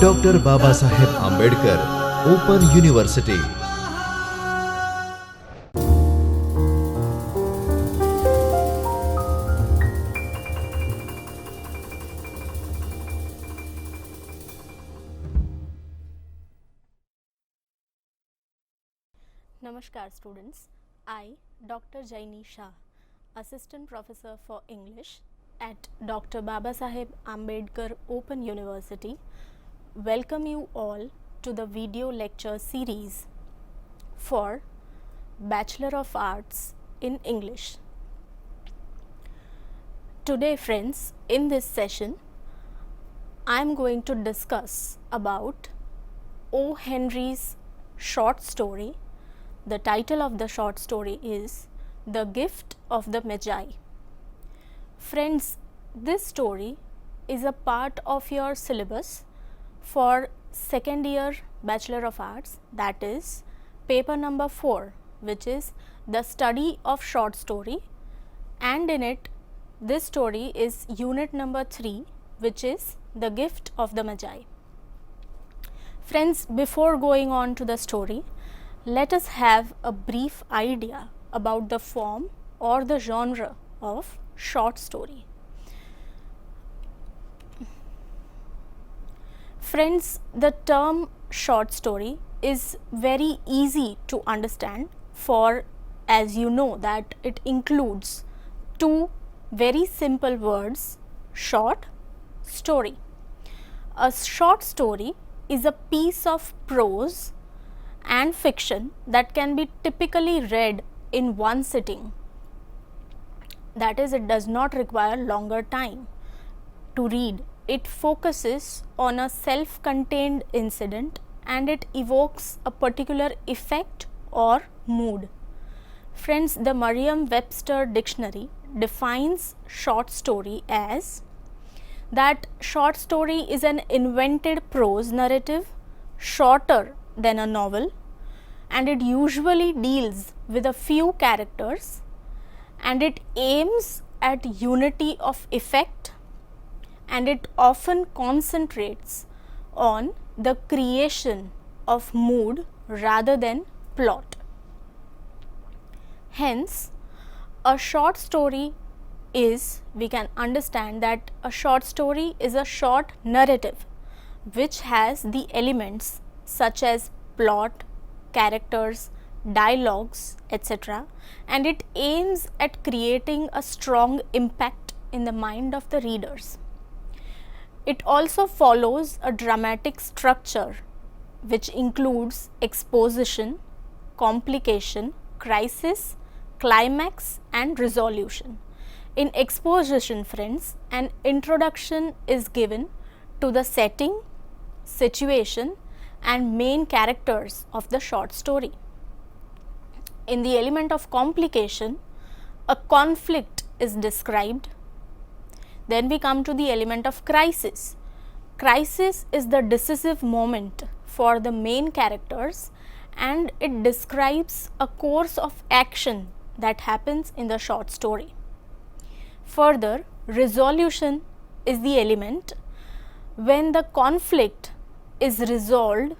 Doctor Baba Saheb Ambedkar open university. Namaskar students, I Dr. Jaini Shah, Assistant Professor for English at Dr. Babasaheb Ambedkar Open University, welcome you all to the video lecture series for Bachelor of Arts in English. Today friends, in this session, I am going to discuss about O. Henry's short story. The title of the short story is The Gift of the Magi. Friends, this story is a part of your syllabus for second year Bachelor of Arts, that is paper number 4, which is the study of short story, and in it this story is unit number 3, which is The Gift of the Magi. Friends, before going on to the story, let us have a brief idea about the form or the genre of short story. Friends, the term short story is very easy to understand, for as you know that it includes two very simple words, short, story. A short story is a piece of prose and fiction that can be typically read in one sitting. That is, it does not require longer time to read. It focuses on a self-contained incident and it evokes a particular effect or mood. Friends, the Merriam-Webster dictionary defines short story as that short story is an invented prose narrative shorter than a novel, and it usually deals with a few characters, and it aims at unity of effect, and it often concentrates on the creation of mood rather than plot. Hence, a short story is, we can understand that a short story is a short narrative which has the elements such as plot, characters, dialogues, etc., and it aims at creating a strong impact in the mind of the readers. It also follows a dramatic structure which includes exposition, complication, crisis, climax and resolution. In exposition, friends, an introduction is given to the setting, situation and main characters of the short story. In the element of complication, a conflict is described. Then we come to the element of crisis. Crisis is the decisive moment for the main characters and it describes a course of action that happens in the short story. Further, resolution is the element when the conflict is resolved,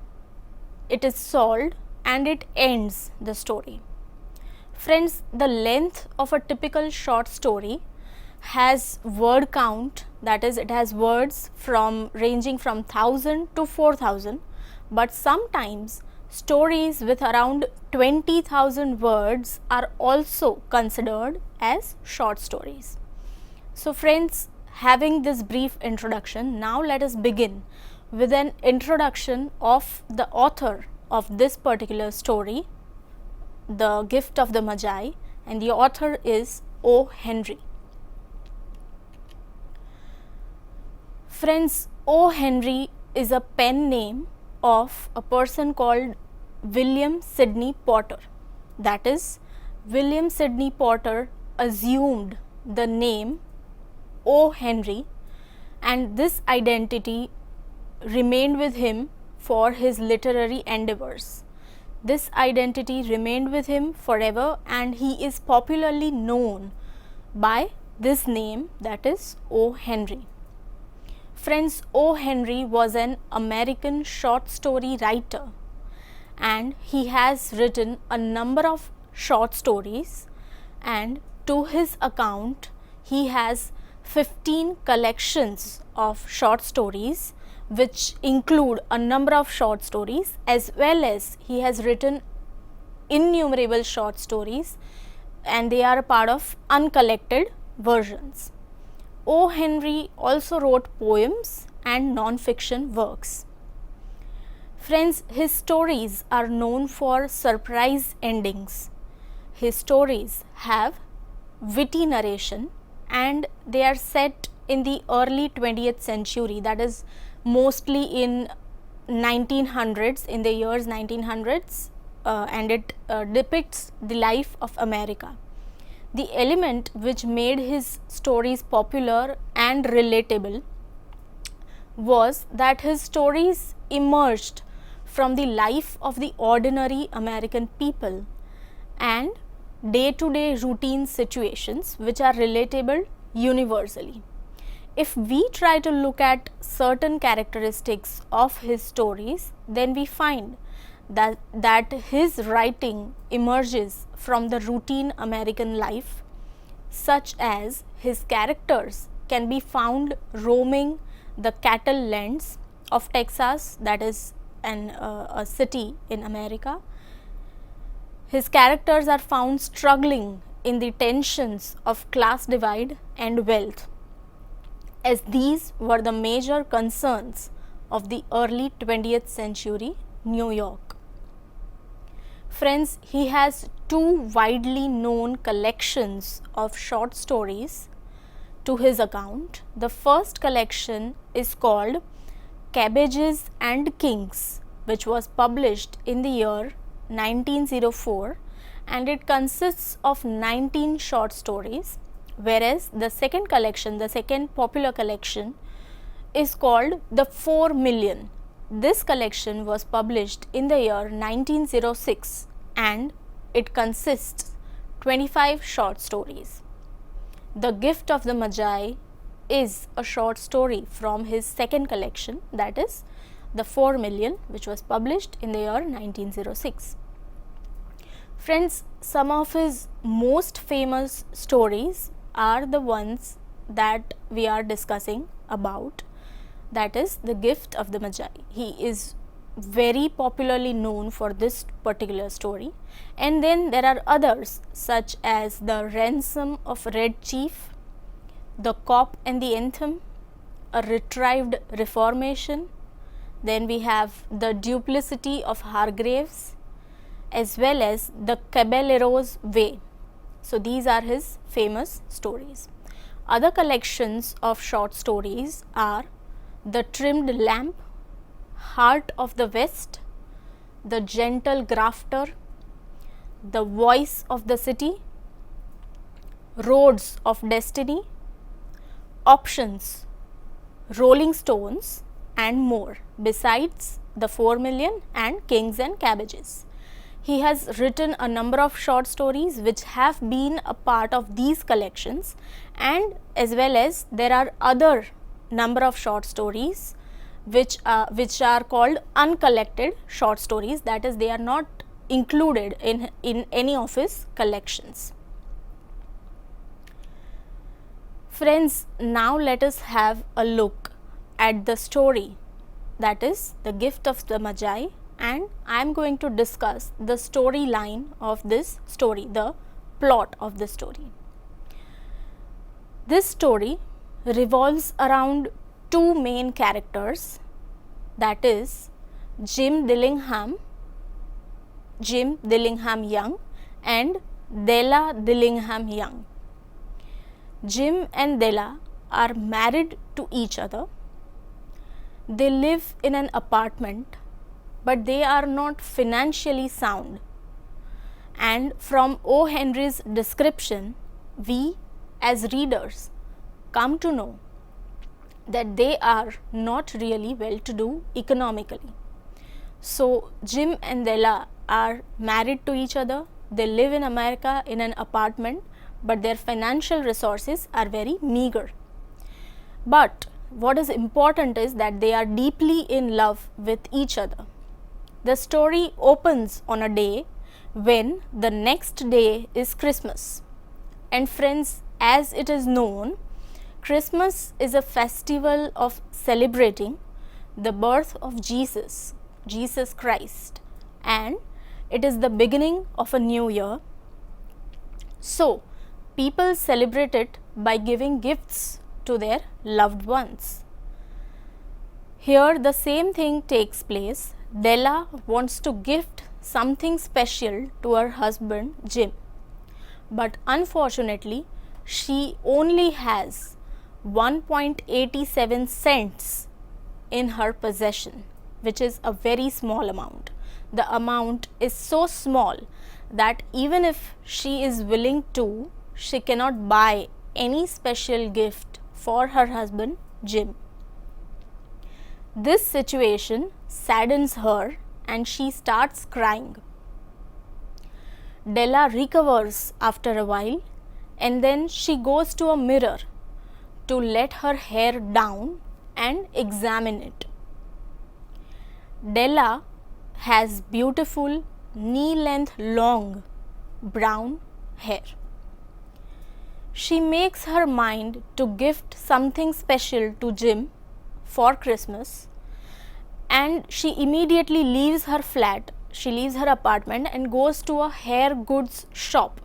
it is solved and it ends the story. Friends, the length of a typical short story has word count, that is, it has words ranging from 1000 to 4000, but sometimes stories with around 20,000 words are also considered as short stories. So friends, having this brief introduction, now let us begin with an introduction of the author of this particular story, The Gift of the Magi, and the author is O. Henry. Friends, O. Henry is a pen name of a person called William Sidney Potter. That is, William Sidney Potter assumed the name O. Henry, and this identity remained with him for his literary endeavors. This identity remained with him forever and he is popularly known by this name, that is O. Henry. Friends, O. Henry was an American short story writer, and he has written a number of short stories, and to his account he has 15 collections of short stories which include a number of short stories, as well as he has written innumerable short stories, and they are a part of uncollected versions. O. Henry also wrote poems and non-fiction works. Friends, his stories are known for surprise endings. His stories have witty narration, and they are set in the early 20th century, that is mostly in 1900s, in the years 1900s, and it depicts the life of America. The element which made his stories popular and relatable was that his stories emerged from the life of the ordinary American people and day-to-day routine situations which are relatable universally. If we try to look at certain characteristics of his stories, then we find that his writing emerges from the routine American life, such as his characters can be found roaming the cattle lands of Texas, that is a city in America. His characters are found struggling in the tensions of class divide and wealth, as these were the major concerns of the early 20th century New York. Friends, he has two widely known collections of short stories to his account. The first collection is called Cabbages and Kings, which was published in the year 1904, and it consists of 19 short stories, whereas the second collection, the second popular collection, is called The 4 Million. This collection was published in the year 1906, and it consists 25 short stories. The Gift of the Magi is a short story from his second collection, that is The 4 Million, which was published in the year 1906. Friends, some of his most famous stories are the ones that we are discussing about, that is The Gift of the Magi. He is very popularly known for this particular story, and then there are others such as The Ransom of Red Chief, The Cop and the Anthem, A Retrieved Reformation, then we have The Duplicity of Hargraves, as well as The Caballero's Way. So these are his famous stories. Other collections of short stories are The Trimmed Lamp, Heart of the West, The Gentle Grafter, The Voice of the City, Roads of Destiny, Options, Rolling Stones, and more, besides The 4 Million and Kings and Cabbages. He has written a number of short stories which have been a part of these collections, and as well as there are other number of short stories which are called uncollected short stories, that is, they are not included in any of his collections. Friends, now let us have a look at the story, that is The Gift of the Magi, and I am going to discuss the storyline of this story, the plot of the story. This story revolves around two main characters, that is Jim Dillingham Young and Della Dillingham Young. Jim and Della are married to each other. They live in an apartment, but they are not financially sound. And from O. Henry's description, we as readers come to know that they are not really well to do economically. So Jim and Della are married to each other. They live in America in an apartment, but their financial resources are very meager. But what is important is that they are deeply in love with each other. The story opens on a day when the next day is Christmas. And friends, as it is known, Christmas is a festival of celebrating the birth of Jesus Christ, and it is the beginning of a new year. So, people celebrate it by giving gifts to their loved ones. Here, the same thing takes place. Della wants to gift something special to her husband Jim, but unfortunately, she only has 1.87 cents in her possession, which is a very small amount. The amount is so small that even if she is willing to, she cannot buy any special gift for her husband Jim. This situation saddens her and she starts crying. Della recovers after a while and then she goes to a mirror to let her hair down and examine it. Della has beautiful knee-length long brown hair. She makes her mind to gift something special to Jim for Christmas, and she immediately leaves her flat, she leaves her apartment and goes to a hair goods shop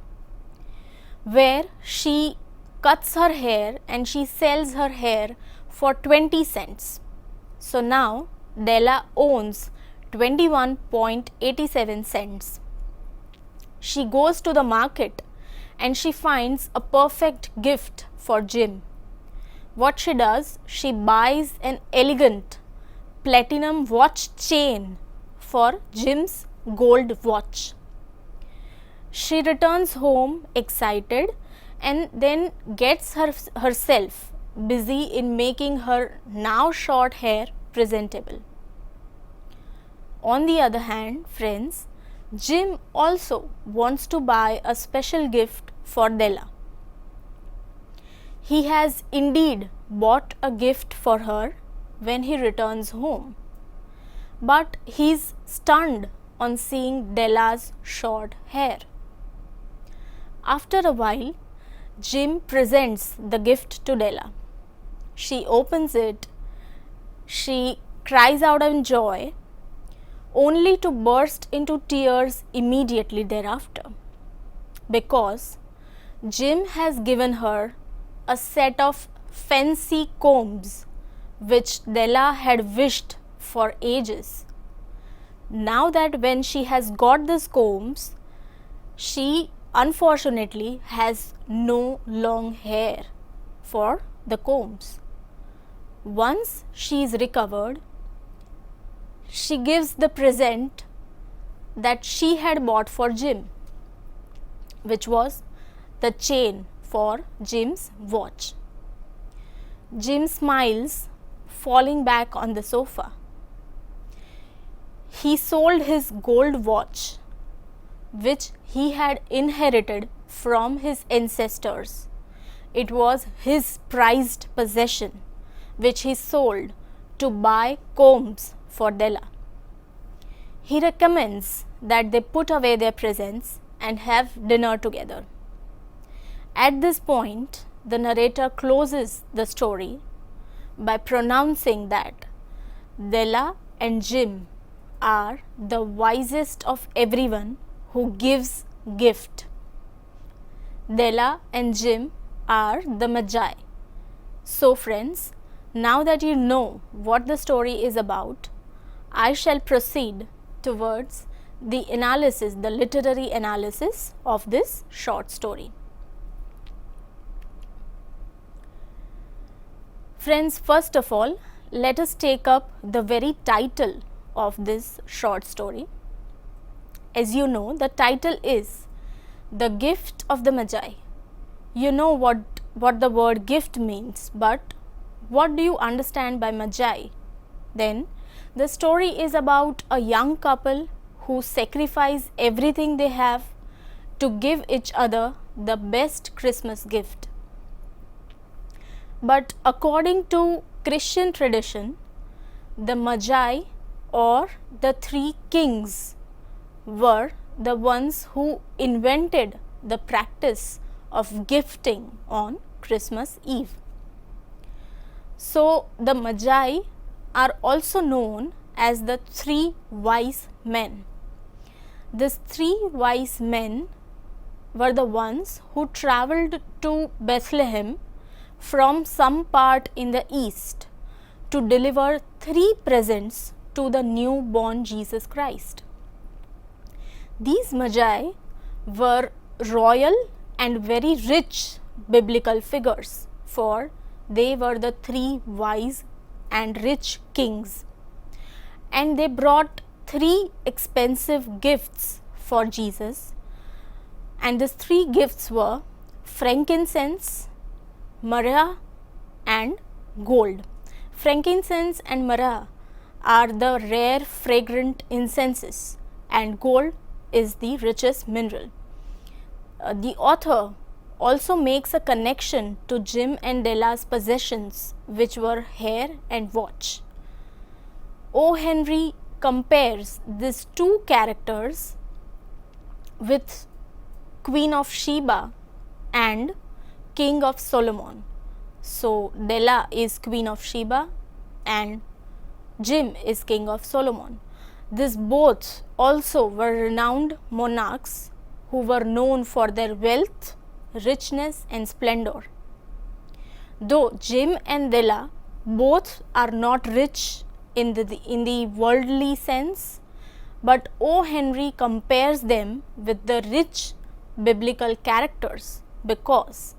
where she cuts her hair and she sells her hair for 20 cents. So now Della owns 21.87 cents. She goes to the market and she finds a perfect gift for Jim. What she does, she buys an elegant platinum watch chain for Jim's gold watch. She returns home excited and then gets herself busy in making her now short hair presentable. On the other hand, friends, Jim also wants to buy a special gift for Della. He has indeed bought a gift for her when he returns home, but he is stunned on seeing Della's short hair. After a while, Jim presents the gift to Della. She opens it, she cries out in joy, only to burst into tears immediately thereafter, because Jim has given her a set of fancy combs which Della had wished for ages. Now that when she has got these combs, she unfortunately has no long hair for the combs. Once she is recovered, she gives the present that she had bought for Jim, which was the chain for Jim's watch. Jim smiles, falling back on the sofa. He sold his gold watch, which he had inherited from his ancestors. It was his prized possession, which he sold to buy combs for Della. He recommends that they put away their presents and have dinner together. At this point, the narrator closes the story by pronouncing that Della and Jim are the wisest of everyone who gives gift. Della and Jim are the Magi. So friends, now that you know what the story is about, I shall proceed towards the analysis, the literary analysis of this short story. Friends, first of all, let us take up the very title of this short story. As you know, the title is The Gift of the Magi. You know what the word gift means, but what do you understand by Magi? Then, the story is about a young couple who sacrifice everything they have to give each other the best Christmas gift. But according to Christian tradition, the Magi or the three kings were the ones who invented the practice of gifting on Christmas Eve. So, the Magi are also known as the three wise men. These three wise men were the ones who travelled to Bethlehem from some part in the east to deliver three presents to the newborn Jesus Christ. These Magi were royal and very rich biblical figures, for they were the three wise and rich kings, and they brought three expensive gifts for Jesus, and these three gifts were frankincense, myrrh and gold. Frankincense and myrrh are the rare fragrant incenses, and gold is the richest mineral. The author also makes a connection to Jim and Della's possessions, which were hair and watch. O. Henry compares these two characters with Queen of Sheba and King of Solomon. So, Della is Queen of Sheba and Jim is King of Solomon. These both also were renowned monarchs who were known for their wealth, richness and splendor. Though Jim and Della both are not rich in the worldly sense, but O. Henry compares them with the rich biblical characters because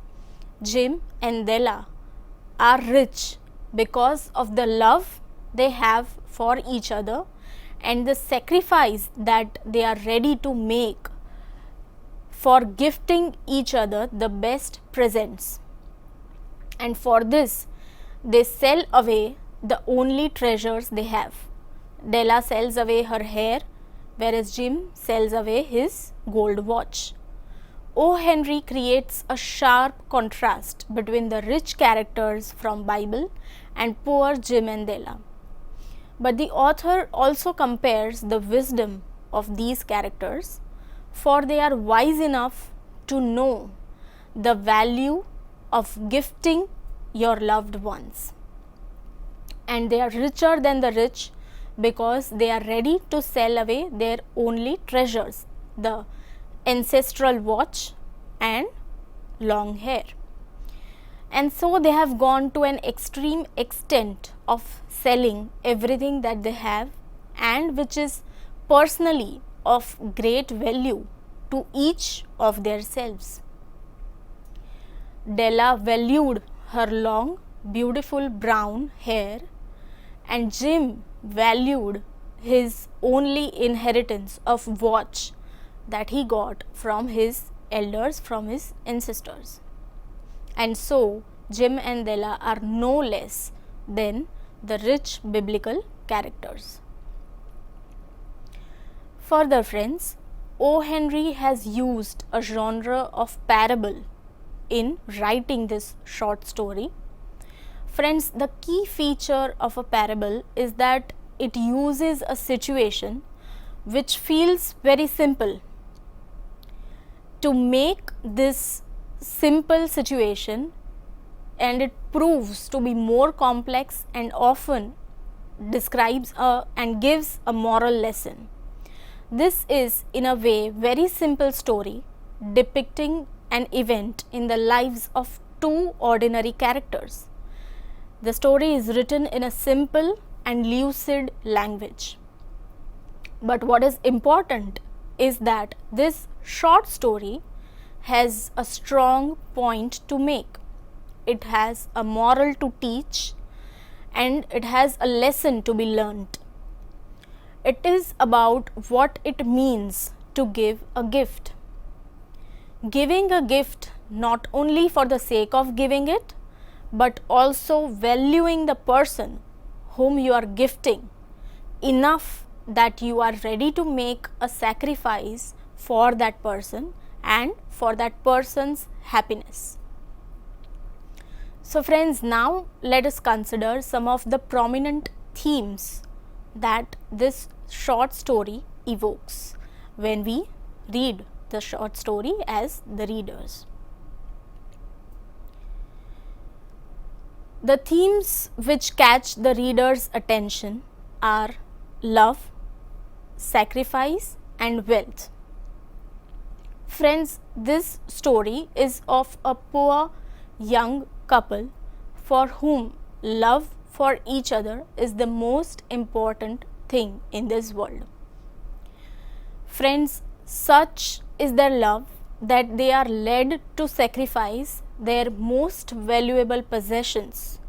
Jim and Della are rich because of the love they have for each other and the sacrifice that they are ready to make for gifting each other the best presents. And for this, they sell away the only treasures they have. Della sells away her hair, whereas Jim sells away his gold watch. O. Henry creates a sharp contrast between the rich characters from Bible and poor Jim and Della. But the author also compares the wisdom of these characters, for they are wise enough to know the value of gifting your loved ones. And they are richer than the rich because they are ready to sell away their only treasures, the ancestral watch and long hair. And so they have gone to an extreme extent of selling everything that they have and which is personally of great value to each of their selves. Della valued her long, beautiful brown hair, and Jim valued his only inheritance of watch that he got from his elders, from his ancestors. And so Jim and Della are no less than the rich biblical characters. Further, friends, O. Henry has used a genre of parable in writing this short story. Friends, the key feature of a parable is that it uses a situation which feels very simple to make this simple situation, and it proves to be more complex and often describes and gives a moral lesson. This is in a way very simple story depicting an event in the lives of two ordinary characters. The story is written in a simple and lucid language. But what is important is that this short story has a strong point to make. It has a moral to teach and it has a lesson to be learnt. It is about what it means to give a gift. Giving a gift not only for the sake of giving it, but also valuing the person whom you are gifting enough that you are ready to make a sacrifice for that person and for that person's happiness. So friends, now let us consider some of the prominent themes that this short story evokes when we read the short story as the readers. The themes which catch the reader's attention are love, sacrifice and wealth. Friends, this story is of a poor young couple for whom love for each other is the most important thing in this world. Friends, such is their love that they are led to sacrifice their most valuable possessions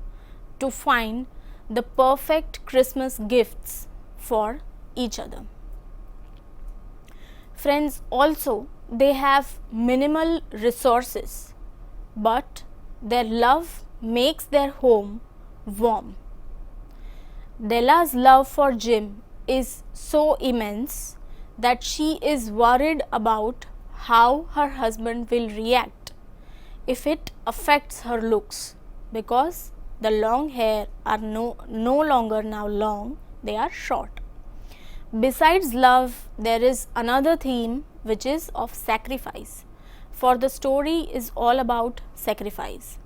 to find the perfect Christmas gifts for each other. Friends, also they have minimal resources, but their love makes their home warm. Della's love for Jim is so immense that she is worried about how her husband will react if it affects her looks, because the long hair are no longer now long, they are short. Besides love, there is another theme which is of sacrifice, for the story is all about sacrifice.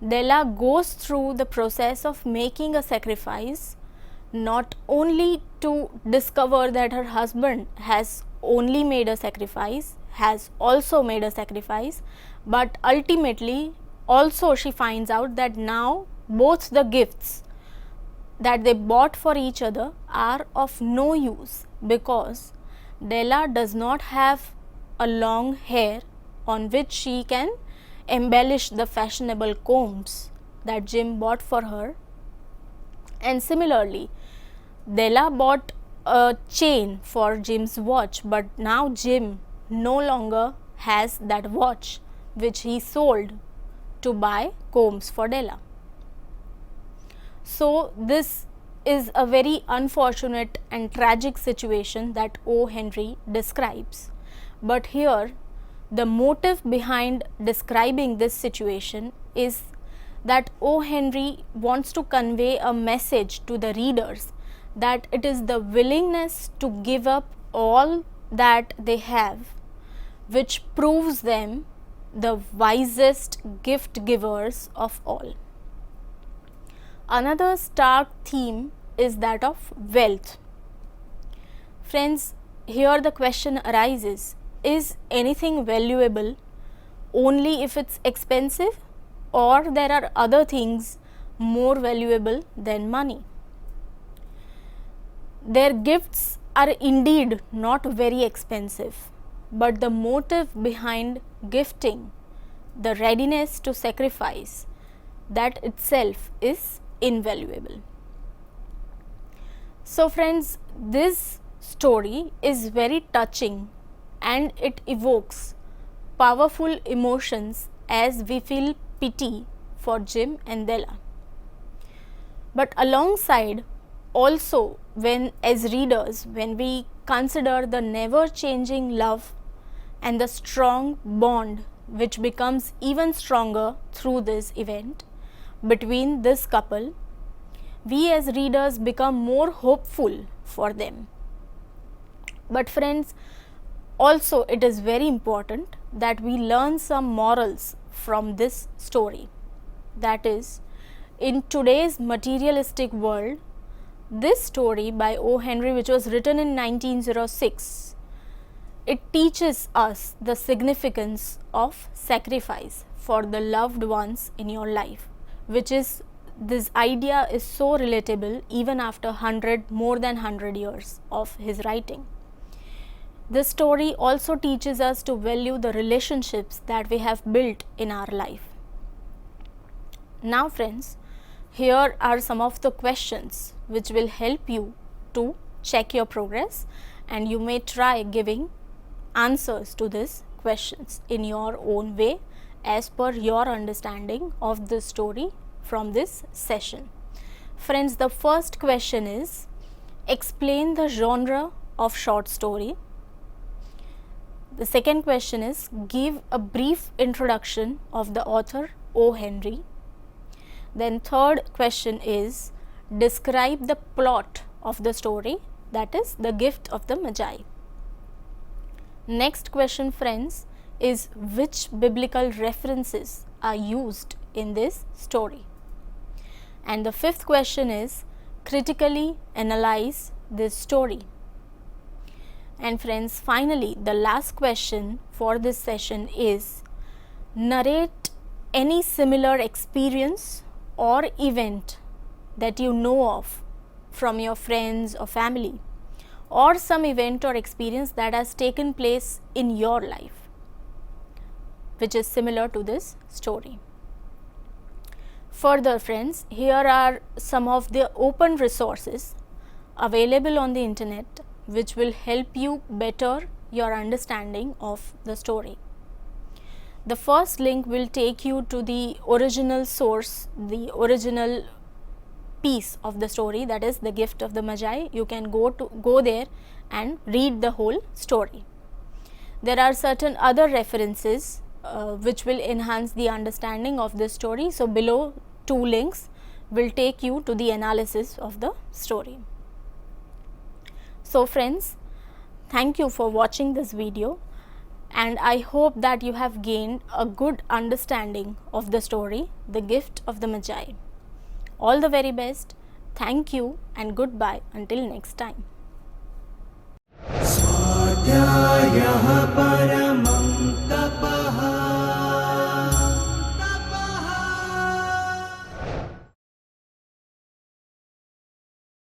Della goes through the process of making a sacrifice, not only to discover that her husband has only made a sacrifice, has also made a sacrifice, but ultimately also she finds out that now both the gifts that they bought for each other are of no use, because Della does not have a long hair on which she can embellish the fashionable combs that Jim bought for her. And similarly, Della bought a chain for Jim's watch, but now Jim no longer has that watch which he sold to buy combs for Della. So this is a very unfortunate and tragic situation that O. Henry describes. But here the motive behind describing this situation is that O. Henry wants to convey a message to the readers that it is the willingness to give up all that they have which proves them the wisest gift givers of all. Another stark theme is that of wealth. Friends, here the question arises, is anything valuable only if it's expensive, or there are other things more valuable than money? Their gifts are indeed not very expensive, but the motive behind gifting, the readiness to sacrifice, that itself is invaluable. So friends, this story is very touching and it evokes powerful emotions as we feel pity for Jim and Della. But alongside, also when as readers, when we consider the never changing love and the strong bond which becomes even stronger through this event between this couple, we as readers become more hopeful for them. But friends, also it is very important that we learn some morals from this story. That is, in today's materialistic world, this story by O. Henry, which was written in 1906, it teaches us the significance of sacrifice for the loved ones in your life, which is, this idea is so relatable even after more than 100 years of his writing. This story also teaches us to value the relationships that we have built in our life. Now friends, here are some of the questions which will help you to check your progress, and you may try giving answers to these questions in your own way as per your understanding of this story from this session. Friends, the first question is, explain the genre of short story. The second question is, give a brief introduction of the author O. Henry. Then third question is describe the plot of the story, that is the gift of the Magi. Next question, friends, is which biblical references are used in this story. And the fifth question is critically analyze this story. And friends, finally the last question for this session is narrate any similar experience or event that you know of from your friends or family, or some event or experience that has taken place in your life which is similar to this story. Further, friends, here are some of the open resources available on the internet which will help you better your understanding of the story. The first link will take you to the original source, the original piece of the story, that is the gift of the Magi. You can go there and read the whole story. There are certain other references which will enhance the understanding of this story. So below two links will take you to the analysis of the story. So friends, thank you for watching this video, and I hope that you have gained a good understanding of the story, the gift of the Magi. All the very best. Thank you and goodbye until next time. स्वाध्यायः